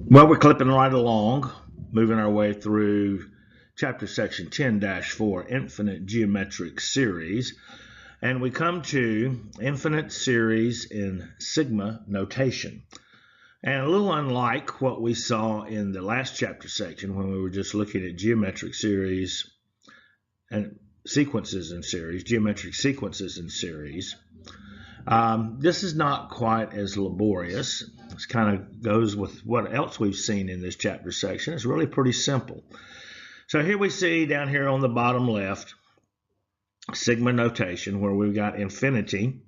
Well, we're clipping right along, moving our way through chapter section 10-4, Infinite Geometric Series. And we come to infinite series in sigma notation. And a little unlike what we saw in the last chapter section when we were just looking at geometric series and sequences in series, geometric sequences in series. This is not quite as laborious. This kind of goes with what else we've seen in this chapter section. It's really pretty simple. So here we see down here on the bottom left, sigma notation, where we've got infinity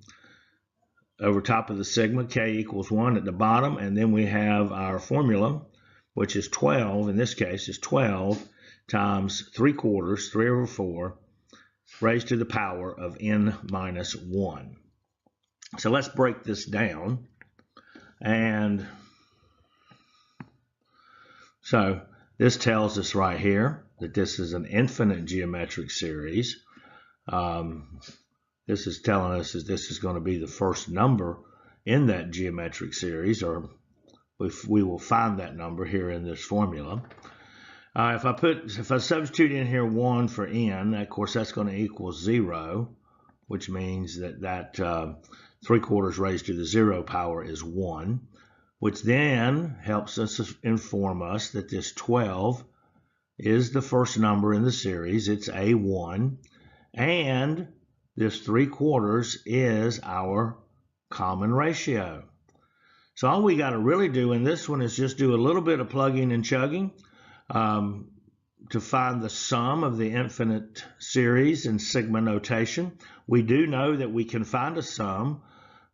over top of the sigma, k equals 1 at the bottom, and then we have our formula, which is 12, in this case is 12 times 3/4, 3 over 4, raised to the power of n minus 1. So let's break this down. And so this tells us right here that this is an infinite geometric series. This is telling us that this is going to be the first number in that geometric series, or we will find that number here in this formula. If I substitute in here 1 for n, of course that's going to equal 0, which means that 3/4 raised to the 0 power is 1, which then helps us inform us that this 12 is the first number in the series. It's A1, and this 3/4 is our common ratio. So all we got to really do in this one is just do a little bit of plugging and chugging to find the sum of the infinite series in sigma notation. We do know that we can find a sum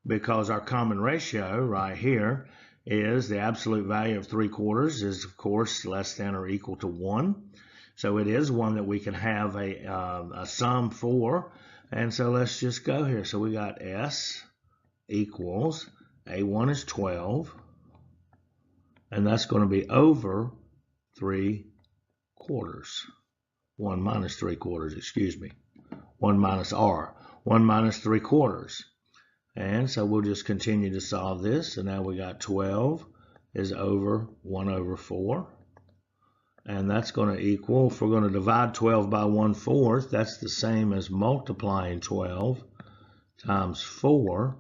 because our common ratio right here is the absolute value of 3/4 is, of course, less than or equal to 1. So it is one that we can have a sum for. And so let's just go here. So we got S equals, A1 is 12, and that's going to be over 3/4. 1 minus 3/4, excuse me. 1 minus R. 1 minus 3/4. And so we'll just continue to solve this. And now we got 12 is over 1 over 4. And that's going to equal, if we're going to divide 12 by 1/4, that's the same as multiplying 12 times 4.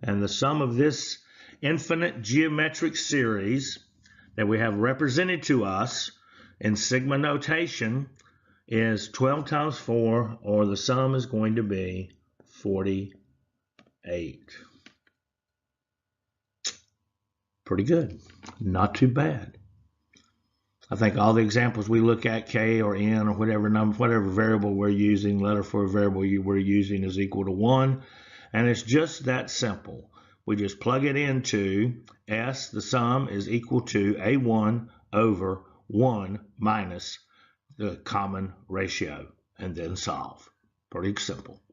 And the sum of this infinite geometric series that we have represented to us in sigma notation is 12 times 4, or the sum is going to be 48. Pretty good. Not too bad. I think all the examples we look at, k or n or whatever number, whatever variable we're using, letter for a variable we're using is equal to 1. And it's just that simple. We just plug it into S, the sum is equal to A1 over 1 minus the common ratio, and then solve. Pretty simple.